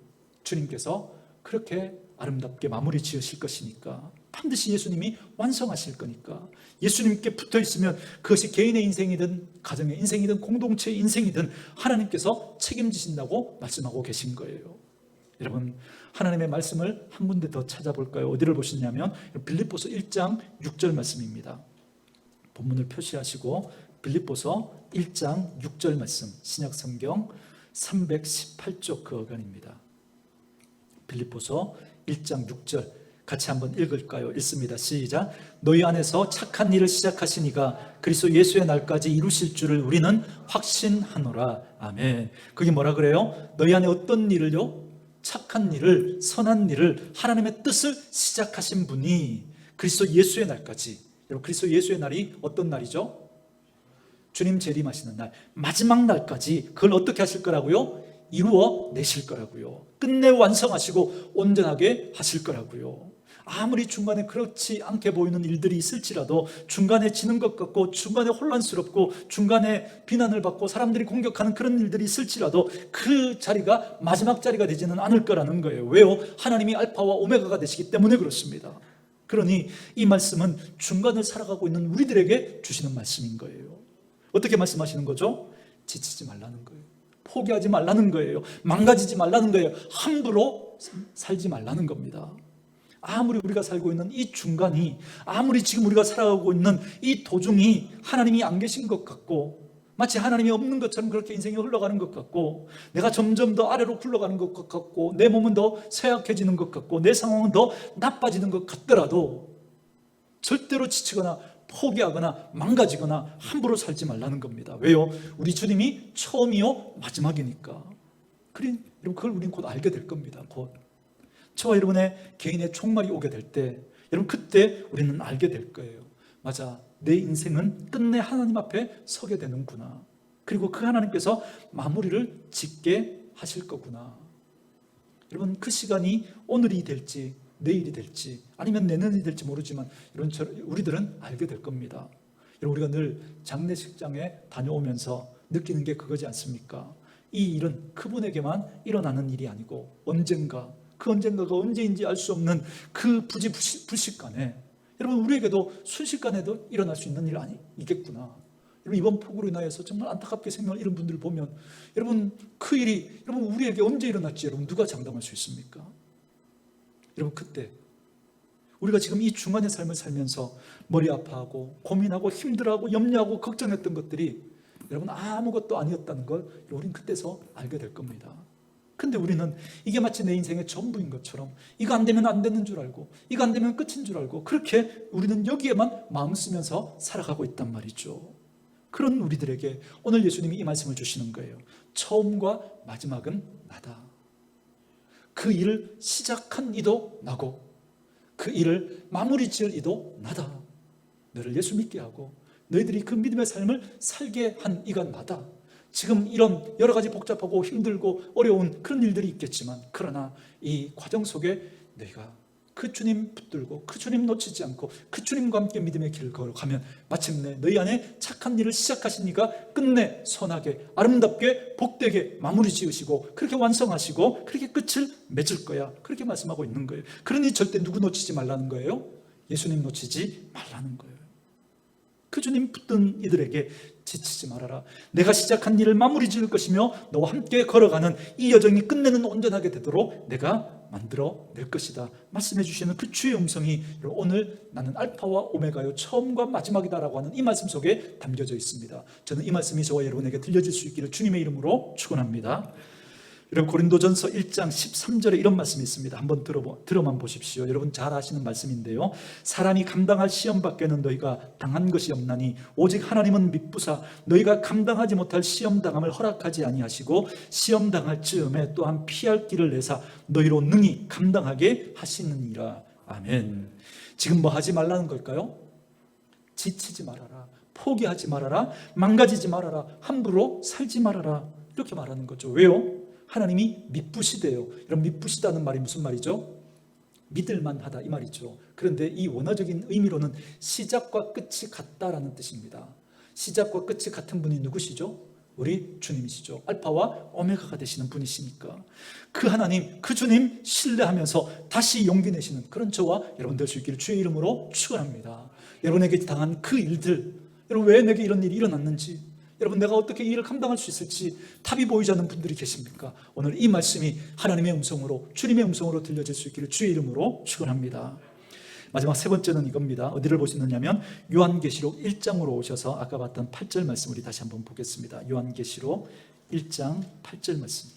주님께서 그렇게 아름답게 마무리 지으실 것이니까 반드시 예수님이 완성하실 거니까 예수님께 붙어 있으면 그것이 개인의 인생이든 가정의 인생이든 공동체의 인생이든 하나님께서 책임지신다고 말씀하고 계신 거예요. 여러분, 하나님의 말씀을 한 군데 더 찾아볼까요? 어디를 보시냐면 빌립보서 1장 6절 말씀입니다. 본문을 표시하시고 빌립보서 1장 6절 말씀, 신약 성경 318쪽 그 어간입니다. 빌립보서 1장 6절 같이 한번 읽을까요? 읽습니다. 시작. 너희 안에서 착한 일을 시작하신 이가 그리스도 예수의 날까지 이루실 줄을 우리는 확신하노라. 아멘. 그게 뭐라 그래요? 너희 안에 어떤 일을요? 착한 일을, 선한 일을, 하나님의 뜻을 시작하신 분이 그리스도 예수의 날까지. 여러분, 그리스도 예수의 날이 어떤 날이죠? 주님 재림하시는 날, 마지막 날까지 그걸 어떻게 하실 거라고요? 이루어 내실 거라고요. 끝내 완성하시고 온전하게 하실 거라고요. 아무리 중간에 그렇지 않게 보이는 일들이 있을지라도, 중간에 지는 것 같고 중간에 혼란스럽고 중간에 비난을 받고 사람들이 공격하는 그런 일들이 있을지라도 그 자리가 마지막 자리가 되지는 않을 거라는 거예요. 왜요? 하나님이 알파와 오메가가 되시기 때문에 그렇습니다. 그러니 이 말씀은 중간을 살아가고 있는 우리들에게 주시는 말씀인 거예요. 어떻게 말씀하시는 거죠? 지치지 말라는 거예요. 포기하지 말라는 거예요. 망가지지 말라는 거예요. 함부로 살지 말라는 겁니다. 아무리 우리가 살고 있는 이 중간이, 아무리 지금 우리가 살아가고 있는 이 도중이 하나님이 안 계신 것 같고, 마치 하나님이 없는 것처럼 그렇게 인생이 흘러가는 것 같고, 내가 점점 더 아래로 굴러가는 것 같고, 내 몸은 더 쇠약해지는 것 같고, 내 상황은 더 나빠지는 것 같더라도 절대로 지치거나 포기하거나 망가지거나 함부로 살지 말라는 겁니다. 왜요? 우리 주님이 처음이요 마지막이니까. 그걸 우리는 곧 알게 될 겁니다. 곧 저와 여러분의 개인의 종말이 오게 될 때, 여러분 그때 우리는 알게 될 거예요. 맞아, 내 인생은 끝내 하나님 앞에 서게 되는구나. 그리고 그 하나님께서 마무리를 짓게 하실 거구나. 여러분, 그 시간이 오늘이 될지 내일이 될지 아니면 내년이 될지 모르지만 우리들은 알게 될 겁니다. 여러분, 우리가 늘 장례식장에 다녀오면서 느끼는 게 그거지 않습니까? 이 일은 그분에게만 일어나는 일이 아니고 언젠가, 그 언젠가가 언제인지 알 수 없는 그 불식간에, 여러분 우리에게도 순식간에도 일어날 수 있는 일 아니겠구나. 여러분, 이번 폭우로 인하여서 정말 안타깝게 생명을 잃은 분들을 보면, 여러분 그 일이 여러분 우리에게 언제 일어날지 여러분 누가 장담할 수 있습니까? 여러분, 그때 우리가 지금 이 중간의 삶을 살면서 머리 아파하고 고민하고 힘들어하고 염려하고 걱정했던 것들이 여러분 아무것도 아니었다는 걸 우리는 그때서 알게 될 겁니다. 근데 우리는 이게 마치 내 인생의 전부인 것처럼 이거 안 되면 안 되는 줄 알고, 이거 안 되면 끝인 줄 알고, 그렇게 우리는 여기에만 마음 쓰면서 살아가고 있단 말이죠. 그런 우리들에게 오늘 예수님이 이 말씀을 주시는 거예요. 처음과 마지막은 나다. 그 일을 시작한 이도 나고 그 일을 마무리 지을 이도 나다. 너를 예수 믿게 하고 너희들이 그 믿음의 삶을 살게 한 이가 나다. 지금 이런 여러 가지 복잡하고 힘들고 어려운 그런 일들이 있겠지만, 그러나 이 과정 속에 너희가 그 주님 붙들고 그 주님 놓치지 않고 그 주님과 함께 믿음의 길을 걸어가면 마침내 너희 안에 착한 일을 시작하신 이가 끝내 선하게 아름답게 복되게 마무리 지으시고 그렇게 완성하시고 그렇게 끝을 맺을 거야. 그렇게 말씀하고 있는 거예요. 그러니 절대 누구 놓치지 말라는 거예요? 예수님 놓치지 말라는 거예요. 그 주님 붙든 이들에게 지치지 말아라. 내가 시작한 일을 마무리 지을 것이며 너와 함께 걸어가는 이 여정이 끝내는 온전하게 되도록 내가 만들어 낼 것이다. 말씀해 주시는 그 주의 음성이 오늘 나는 알파와 오메가요 처음과 마지막이다라고 하는 이 말씀 속에 담겨져 있습니다. 저는 이 말씀이 저와 여러분에게 들려질 수 있기를 주님의 이름으로 축원합니다. 여러분, 고린도전서 1장 13절에 이런 말씀이 있습니다. 한번 들어만 보십시오. 여러분 잘 아시는 말씀인데요. 사람이 감당할 시험 밖에는 너희가 당한 것이 없나니 오직 하나님은 미쁘사 너희가 감당하지 못할 시험 당함을 허락하지 아니하시고 시험 당할 즈음에 또한 피할 길을 내사 너희로 능히 감당하게 하시느니라. 아멘. 지금 뭐 하지 말라는 걸까요? 지치지 말아라. 포기하지 말아라. 망가지지 말아라. 함부로 살지 말아라. 이렇게 말하는 거죠. 왜요? 하나님이 미쁘시대요. 여러분, 미쁘시다는 말이 무슨 말이죠? 믿을만하다 이 말이죠. 그런데 이 원어적인 의미로는 시작과 끝이 같다라는 뜻입니다. 시작과 끝이 같은 분이 누구시죠? 우리 주님이시죠. 알파와 오메가가 되시는 분이시니까 그 하나님, 그 주님 신뢰하면서 다시 용기 내시는 그런 저와 여러분 될 수 있기를 주의 이름으로 축원합니다. 여러분에게 당한 그 일들, 여러분 왜 내게 이런 일이 일어났는지, 여러분 내가 어떻게 이 일을 감당할 수 있을지 답이 보이지 않는 분들이 계십니까? 오늘 이 말씀이 하나님의 음성으로, 주님의 음성으로 들려질 수 있기를 주의 이름으로 축원합니다. 마지막 세 번째는 이겁니다. 어디를 보시느냐면 요한계시록 1장으로 오셔서 아까 봤던 8절 말씀 우리 다시 한번 보겠습니다. 요한계시록 1장 8절 말씀.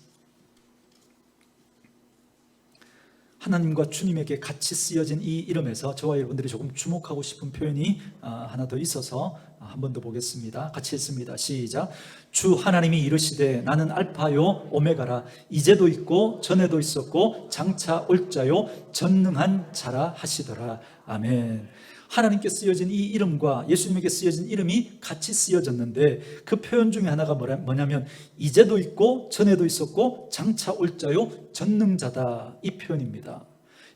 하나님과 주님에게 같이 쓰여진 이 이름에서 저와 여러분들이 조금 주목하고 싶은 표현이 하나 더 있어서 한 번 더 보겠습니다. 같이 했습니다. 시작. 주 하나님이 이르시되 나는 알파요 오메가라. 이제도 있고 전에도 있었고 장차 올 자요 전능한 자라 하시더라. 아멘. 하나님께 쓰여진 이 이름과 예수님에게 쓰여진 이름이 같이 쓰여졌는데 그 표현 중에 하나가 뭐냐면 이제도 있고 전에도 있었고 장차 올 자요 전능자다, 이 표현입니다.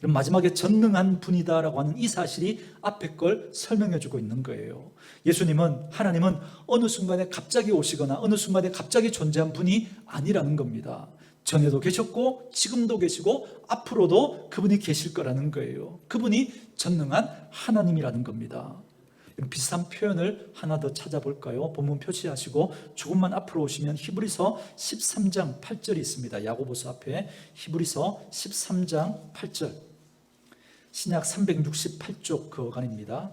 마지막에 전능한 분이다라고 하는 이 사실이 앞에 걸 설명해 주고 있는 거예요. 예수님은, 하나님은 어느 순간에 갑자기 오시거나 어느 순간에 갑자기 존재한 분이 아니라는 겁니다. 전에도 계셨고 지금도 계시고 앞으로도 그분이 계실 거라는 거예요. 그분이 전능한 하나님이라는 겁니다. 비슷한 표현을 하나 더 찾아볼까요? 본문 표시하시고 조금만 앞으로 오시면 히브리서 13장 8절이 있습니다. 야고보서 앞에 히브리서 13장 8절, 신약 368쪽 그간입니다.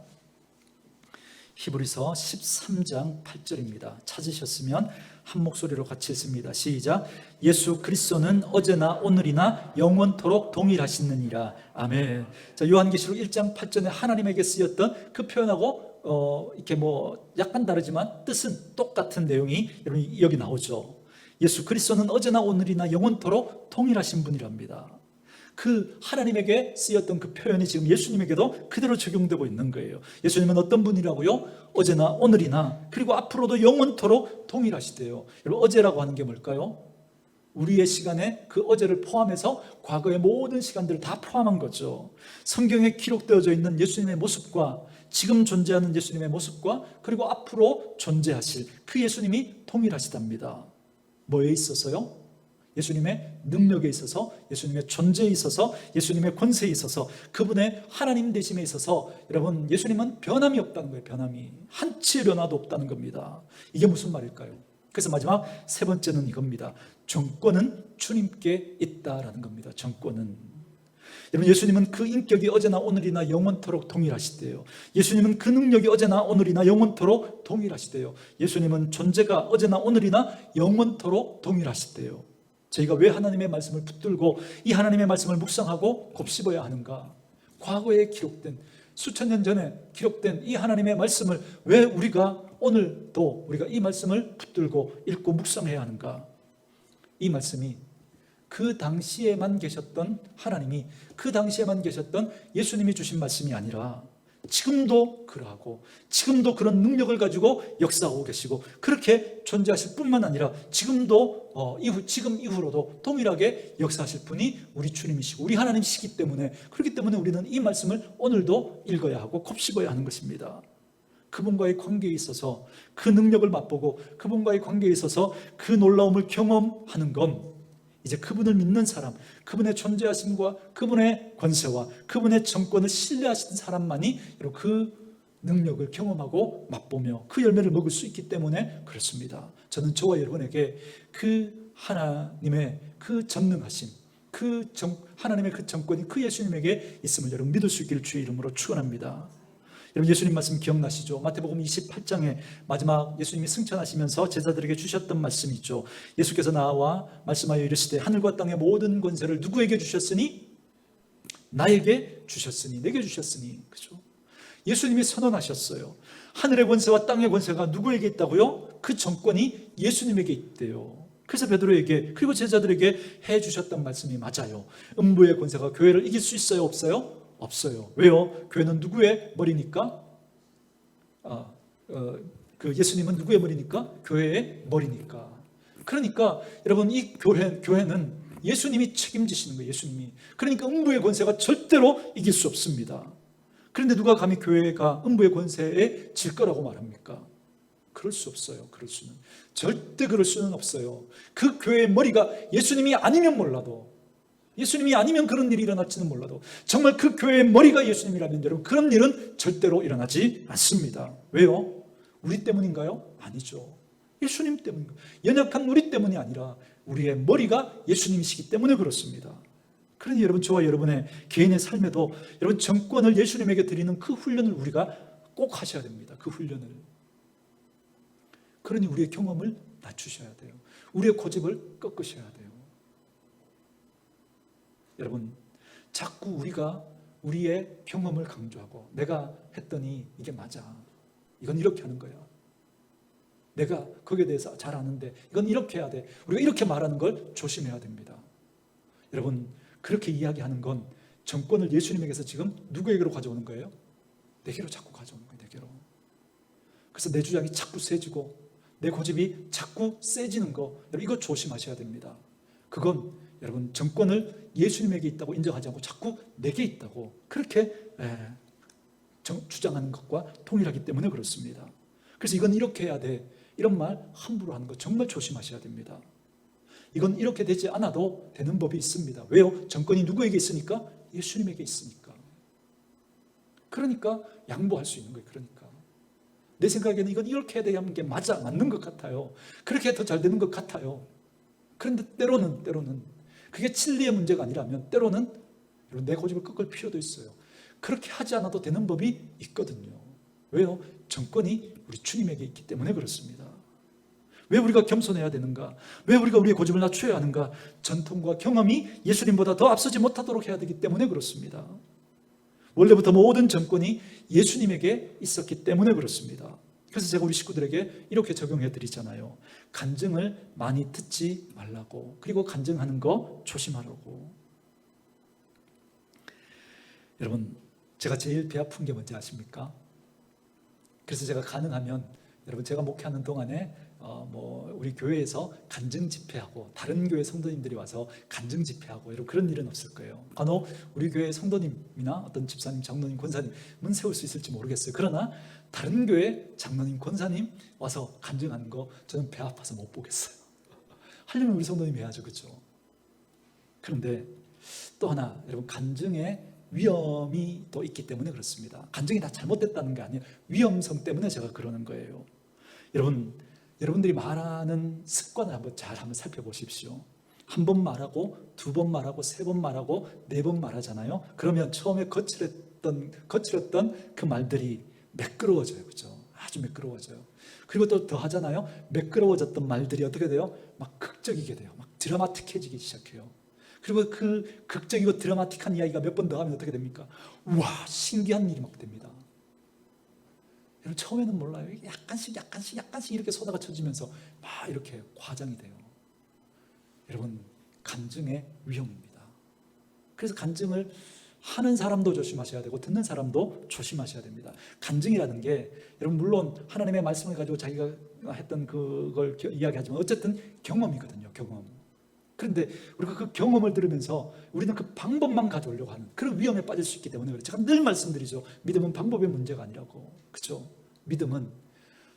히브리서 13장 8절입니다. 찾으셨으면 한 목소리로 같이 읽습니다. 시작. 예수 그리스도는 어제나 오늘이나 영원토록 동일하시느니라. 아멘. 자, 요한계시록 1장 8절에 하나님에게 쓰였던 그 표현하고 이렇게 뭐 약간 다르지만 뜻은 똑같은 내용이 여기 나오죠. 예수 그리스도는 어제나 오늘이나 영원토록 동일하신 분이랍니다. 그 하나님에게 쓰였던 그 표현이 지금 예수님에게도 그대로 적용되고 있는 거예요. 예수님은 어떤 분이라고요? 어제나 오늘이나 그리고 앞으로도 영원토록 동일하시대요. 여러분, 어제라고 하는 게 뭘까요? 우리의 시간에 그 어제를 포함해서 과거의 모든 시간들을 다 포함한 거죠. 성경에 기록되어져 있는 예수님의 모습과 지금 존재하는 예수님의 모습과 그리고 앞으로 존재하실 그 예수님이 동일하시답니다. 뭐에 있어서요? 예수님의 능력에 있어서, 예수님의 존재에 있어서, 예수님의 권세에 있어서, 그분의 하나님 되심에 있어서 여러분, 예수님은 변함이 없다는 거예요. 변함이 한치의 변화도 없다는 겁니다. 이게 무슨 말일까요? 그래서 마지막 세 번째는 이겁니다. 정권은 주님께 있다라는 겁니다. 정권은, 여러분, 예수님은 그 인격이 어제나 오늘이나 영원토록 동일하시대요. 예수님은 그 능력이 어제나 오늘이나 영원토록 동일하시대요. 예수님은 존재가 어제나 오늘이나 영원토록 동일하시대요. 저희가 왜 하나님의 말씀을 붙들고 이 하나님의 말씀을 묵상하고 곱씹어야 하는가? 과거에 기록된, 수천 년 전에 기록된 이 하나님의 말씀을 왜 우리가 오늘도 우리가 이 말씀을 붙들고 읽고 묵상해야 하는가? 이 말씀이 그 당시에만 계셨던 하나님이, 그 당시에만 계셨던 예수님이 주신 말씀이 아니라 지금도 그러하고 지금도 그런 능력을 가지고 역사하고 계시고 그렇게 존재하실 뿐만 아니라 지금도 지금 이후로도 동일하게 역사하실 분이 우리 주님이시고 우리 하나님이시기 때문에, 그렇기 때문에 우리는 이 말씀을 오늘도 읽어야 하고 곱씹어야 하는 것입니다. 그분과의 관계에 있어서 그 능력을 맛보고 그분과의 관계에 있어서 그 놀라움을 경험하는 건 이제 그분을 믿는 사람, 그분의 존재하심과 그분의 권세와 그분의 정권을 신뢰하시는 사람만이 그 능력을 경험하고 맛보며 그 열매를 먹을 수 있기 때문에 그렇습니다. 저는 저와 여러분에게 그 하나님의 그 전능하심, 하나님의 그 정권이 그 예수님에게 있음을 여러분 믿을 수 있기를 주의 이름으로 축원합니다. 여러분, 예수님 말씀 기억나시죠? 마태복음 28장에 마지막 예수님이 승천하시면서 제자들에게 주셨던 말씀이 있죠. 예수께서 나와 말씀하여 이르시되 하늘과 땅의 모든 권세를 누구에게 주셨으니? 나에게 주셨으니, 내게 주셨으니. 그죠? 예수님이 선언하셨어요. 하늘의 권세와 땅의 권세가 누구에게 있다고요? 그 정권이 예수님에게 있대요. 그래서 베드로에게 그리고 제자들에게 해주셨던 말씀이 맞아요. 음부의 권세가 교회를 이길 수 있어요? 없어요? 없어요. 왜요? 교회는 누구의 머리니까? 예수님은 누구의 머리니까? 교회의 머리니까. 그러니까 여러분, 이 교회는 예수님이 책임지시는 거예요. 예수님이. 그러니까 음부의 권세가 절대로 이길 수 없습니다. 그런데 누가 감히 교회가 음부의 권세에 질 거라고 말합니까? 그럴 수 없어요. 절대 그럴 수는 없어요. 그 교회의 머리가 예수님이 아니면 몰라도, 예수님이 아니면 그런 일이 일어날지는 몰라도 정말 그 교회의 머리가 예수님이라면 여러분, 그런 일은 절대로 일어나지 않습니다. 왜요? 우리 때문인가요? 아니죠. 예수님 때문인가요? 연약한 우리 때문이 아니라 우리의 머리가 예수님이시기 때문에 그렇습니다. 그러니 여러분, 저와 여러분의 개인의 삶에도 여러분, 정권을 예수님에게 드리는 그 훈련을 우리가 꼭 하셔야 됩니다. 그 훈련을. 그러니 우리의 경험을 낮추셔야 돼요. 우리의 고집을 꺾으셔야 돼요. 여러분, 자꾸 우리가 우리의 경험을 강조하고 내가 했더니 이게 맞아, 이건 이렇게 하는 거야, 내가 거기에 대해서 잘 아는데 이건 이렇게 해야 돼, 우리가 이렇게 말하는 걸 조심해야 됩니다. 여러분, 그렇게 이야기하는 건 정권을 예수님에게서 지금 누구에게로 가져오는 거예요? 내게로 자꾸 가져오는 거예요. 내게로. 그래서 내 주장이 자꾸 세지고 내 고집이 자꾸 세지는 거, 여러분 이거 조심하셔야 됩니다. 그건 여러분 정권을 예수님에게 있다고 인정하지 않고 자꾸 내게 있다고 그렇게 주장하는 것과 동일하기 때문에 그렇습니다. 그래서 이건 이렇게 해야 돼, 이런 말 함부로 하는 거 정말 조심하셔야 됩니다. 이건 이렇게 되지 않아도 되는 법이 있습니다. 왜요? 정권이 누구에게 있으니까? 예수님에게 있으니까. 그러니까 양보할 수 있는 거예요. 그러니까 내 생각에는 이건 이렇게 해야 되는 게 맞는 것 같아요. 그렇게 더 잘 되는 것 같아요. 그런데 때로는 그게 진리의 문제가 아니라면 때로는 내 고집을 꺾을 필요도 있어요. 그렇게 하지 않아도 되는 법이 있거든요. 왜요? 정권이 우리 주님에게 있기 때문에 그렇습니다. 왜 우리가 겸손해야 되는가? 왜 우리가 우리의 고집을 낮춰야 하는가? 전통과 경험이 예수님보다 더 앞서지 못하도록 해야 되기 때문에 그렇습니다. 원래부터 모든 정권이 예수님에게 있었기 때문에 그렇습니다. 그래서 제가 우리 식구들에게 이렇게 적용해 드리잖아요. 간증을 많이 듣지 말라고, 그리고 간증하는 거 조심하라고. 여러분, 제가 제일 배 아픈 게 뭔지 아십니까? 그래서 제가 가능하면 여러분 제가 목회하는 동안에 우리 교회에서 간증 집회하고 다른 교회 성도님들이 와서 간증 집회하고 이런 그런 일은 없을 거예요. 간혹 우리 교회 성도님이나 어떤 집사님, 장로님, 권사님은 세울 수 있을지 모르겠어요. 그러나 다른 교회 장로님, 권사님 와서 간증하는 거 저는 배 아파서 못 보겠어요. 하려면 우리 성도님 해야죠, 그렇죠? 그런데 또 하나, 여러분 간증에 위험이 또 있기 때문에 그렇습니다. 간증이 다 잘못됐다는 게 아니에요. 위험성 때문에 제가 그러는 거예요. 여러분들이 말하는 습관을 한번 살펴보십시오. 한 번 말하고, 두 번 말하고, 세 번 말하고, 네 번 말하잖아요. 그러면 처음에 거칠었던 그 말들이 매끄러워져요. 그렇죠? 아주 매끄러워져요. 그리고 또 더 하잖아요. 매끄러워졌던 말들이 어떻게 돼요? 막 극적이게 돼요. 막 드라마틱해지기 시작해요. 그리고 그 극적이고 드라마틱한 이야기가 몇 번 더 하면 어떻게 됩니까? 우와, 신기한 일이 막 됩니다. 여러분, 처음에는 몰라요. 약간씩 이렇게 쏟아가 쳐지면서 막 이렇게 과장이 돼요. 여러분, 간증의 위험입니다. 그래서 간증을 하는 사람도 조심하셔야 되고 듣는 사람도 조심하셔야 됩니다. 간증이라는 게 여러분 물론 하나님의 말씀을 가지고 자기가 했던 그걸 이야기하지만 어쨌든 경험이거든요. 경험. 그런데 우리가 그 경험을 들으면서 우리는 그 방법만 가져오려고 하는 그런 위험에 빠질 수 있기 때문에 그래요. 제가 늘 말씀드리죠. 믿음은 방법의 문제가 아니라고. 그렇죠? 믿음은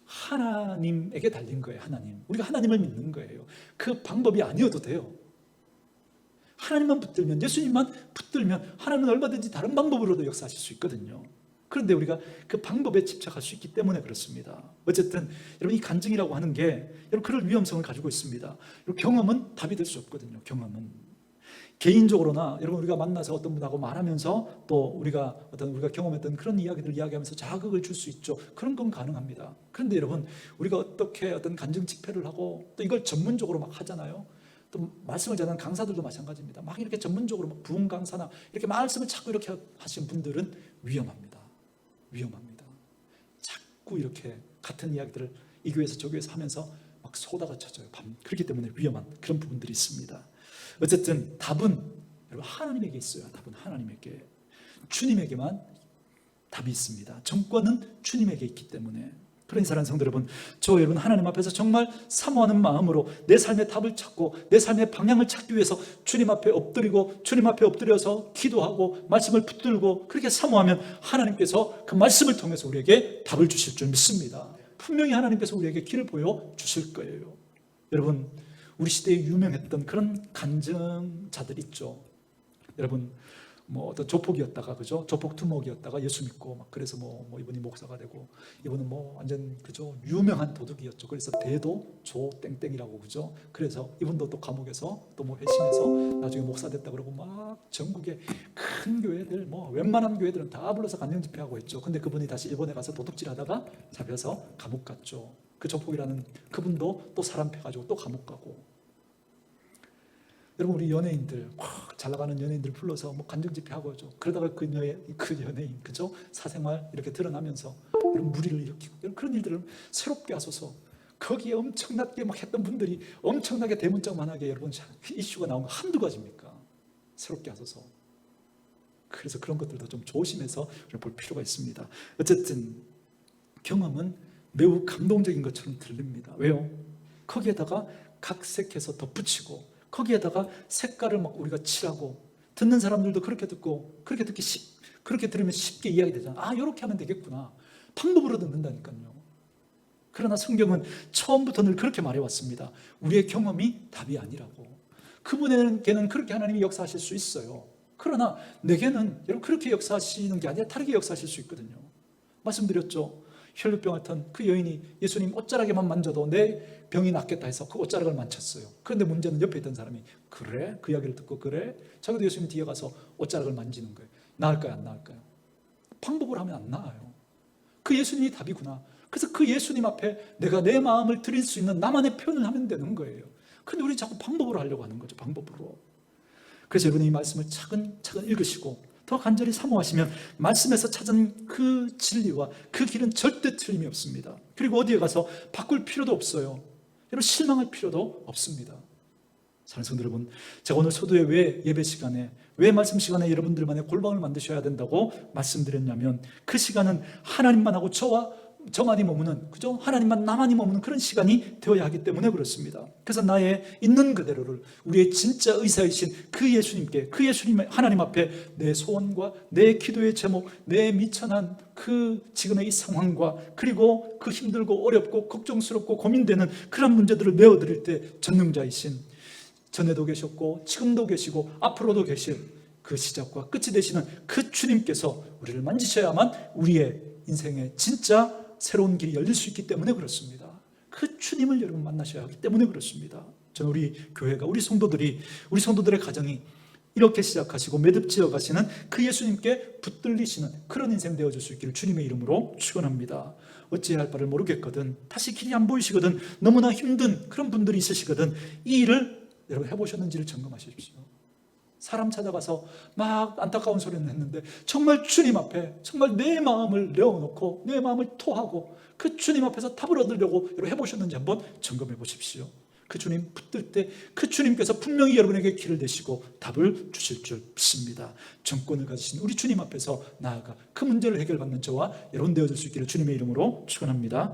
하나님에게 달린 거예요. 하나님. 우리가 하나님을 믿는 거예요. 그 방법이 아니어도 돼요. 하나님만 붙들면, 예수님만 붙들면 하나님은 얼마든지 다른 방법으로도 역사하실 수 있거든요. 그런데 우리가 그 방법에 집착할 수 있기 때문에 그렇습니다. 어쨌든 여러분, 이 간증이라고 하는 게 여러분 그럴 위험성을 가지고 있습니다. 경험은 답이 될 수 없거든요. 경험은 개인적으로나 여러분 우리가 만나서 어떤 분하고 말하면서 또 우리가 경험했던 그런 이야기들을 이야기하면서 자극을 줄 수 있죠. 그런 건 가능합니다. 그런데 여러분, 우리가 어떻게 어떤 간증 집회를 하고 또 이걸 전문적으로 막 하잖아요. 또 말씀을 전하는 강사들도 마찬가지입니다. 막 이렇게 전문적으로 막 부흥 강사나 이렇게 말씀을 자꾸 이렇게 하신 분들은 위험합니다. 자꾸 이렇게 같은 이야기들을 이 교회에서 저 교회에서 하면서 막 쏟아가 쳐져요. 그렇기 때문에 위험한 그런 부분들이 있습니다. 어쨌든 답은 여러분 하나님에게 있어요. 답은 하나님에게, 주님에게만 답이 있습니다. 정권은 주님에게 있기 때문에. 그러니 사랑하는 성도 여러분, 여러분 하나님 앞에서 정말 사모하는 마음으로 내 삶의 답을 찾고 내 삶의 방향을 찾기 위해서 주님 앞에 엎드려서 기도하고 말씀을 붙들고 그렇게 사모하면 하나님께서 그 말씀을 통해서 우리에게 답을 주실 줄 믿습니다. 분명히 하나님께서 우리에게 길을 보여주실 거예요. 여러분, 우리 시대에 유명했던 그런 간증자들 있죠. 여러분, 어떤 조폭이었다가, 그죠? 조폭 두목이었다가 예수 믿고 막 그래서 이분이 목사가 되고, 이분은 완전 그죠? 유명한 도둑이었죠. 그래서 대도 조 땡땡이라고, 그죠? 그래서 이분도 또 감옥에서 또 회심해서 나중에 목사 됐다 그러고 막 전국의 큰 교회들, 웬만한 교회들은 다 불러서 간증 집회하고 했죠. 근데 그분이 다시 일본에 가서 도둑질하다가 잡혀서 감옥 갔죠. 그 조폭이라는 그분도 또 사람 패가지고 또 감옥 가고. 여러분, 우리 연예인들, 잘 나가는 연예인들 불러서 뭐 간증집회하고 하죠. 그러다가 그 연예인, 그죠? 사생활 이렇게 드러나면서 여러분 무리를 일으키고, 여러분 그런 일들을 새롭게 하소서. 거기에 엄청나게 막 했던 분들이 엄청나게 대문짝만하게 여러분 이슈가 나온 거 한두 가지입니까? 새롭게 하소서. 그래서 그런 것들도 좀 조심해서 볼 필요가 있습니다. 어쨌든 경험은 매우 감동적인 것처럼 들립니다. 왜요? 거기에다가 각색해서 덧붙이고, 거기에다가 색깔을 막 우리가 칠하고, 듣는 사람들도 그렇게 듣고, 그렇게 들으면 쉽게 이해되잖아. 아, 이렇게 하면 되겠구나. 방법으로 듣는다니까요. 그러나 성경은 처음부터 늘 그렇게 말해왔습니다. 우리의 경험이 답이 아니라고. 그분에게는 그렇게 하나님이 역사하실 수 있어요. 그러나 내게는 여러분 그렇게 역사하시는 게 아니라 다르게 역사하실 수 있거든요. 말씀드렸죠. 혈루병 앓던 그 여인이 예수님 옷자락에만 만져도 내 병이 낫겠다 해서 그 옷자락을 만졌어요. 그런데 문제는 옆에 있던 사람이 그래? 그 이야기를 듣고 그래? 자기도 예수님 뒤에 가서 옷자락을 만지는 거예요. 나을까요? 안 나을까요? 방법을 하면 안 나아요. 그 예수님이 답이구나. 그래서 그 예수님 앞에 내가 내 마음을 드릴 수 있는 나만의 표현을 하면 되는 거예요. 근데 우리 자꾸 방법으로 하려고 하는 거죠. 방법으로. 그래서 여러분이 이 말씀을 차근차근 읽으시고 더 간절히 사모하시면 말씀에서 찾은 그 진리와 그 길은 절대 틀림이 없습니다. 그리고 어디에 가서 바꿀 필요도 없어요. 여러분 실망할 필요도 없습니다. 사랑하는 성도 여러분, 제가 오늘 소도의 왜 예배 시간에, 왜 말씀 시간에 여러분들만의 골방을 만드셔야 된다고 말씀드렸냐면, 그 시간은 하나님만 하고 저만이 머무는, 그죠? 하나님만 나만이 머무는 그런 시간이 되어야 하기 때문에 그렇습니다. 그래서 나의 있는 그대로를 우리의 진짜 의사이신 그 예수님께, 그 예수님 하나님 앞에 내 소원과 내 기도의 제목, 내 미천한 그 지금의 이 상황과, 그리고 그 힘들고 어렵고 걱정스럽고 고민되는 그런 문제들을 내어드릴 때 전능자이신, 전에도 계셨고 지금도 계시고 앞으로도 계실 그 시작과 끝이 되시는 그 주님께서 우리를 만지셔야만 우리의 인생의 진짜 새로운 길이 열릴 수 있기 때문에 그렇습니다. 그 주님을 여러분 만나셔야 하기 때문에 그렇습니다. 저는 우리 교회가, 우리 성도들의 가정이 이렇게 시작하시고 매듭지어 가시는 그 예수님께 붙들리시는 그런 인생 되어줄 수 있기를 주님의 이름으로 축원합니다. 어찌해야 할 바를 모르겠거든, 다시 길이 안 보이시거든, 너무나 힘든 그런 분들이 있으시거든, 이 일을 여러분 해보셨는지를 점검하십시오. 사람 찾아가서 막 안타까운 소리는 했는데 정말 주님 앞에 정말 내 마음을 내어놓고 내 마음을 토하고 그 주님 앞에서 답을 얻으려고 여러분 해보셨는지 한번 점검해 보십시오. 그 주님 붙들 때 그 주님께서 분명히 여러분에게 길을 내시고 답을 주실 줄 믿습니다. 정권을 가지신 우리 주님 앞에서 나아가 그 문제를 해결받는 저와 여러분 되어줄 수 있기를 주님의 이름으로 축원합니다.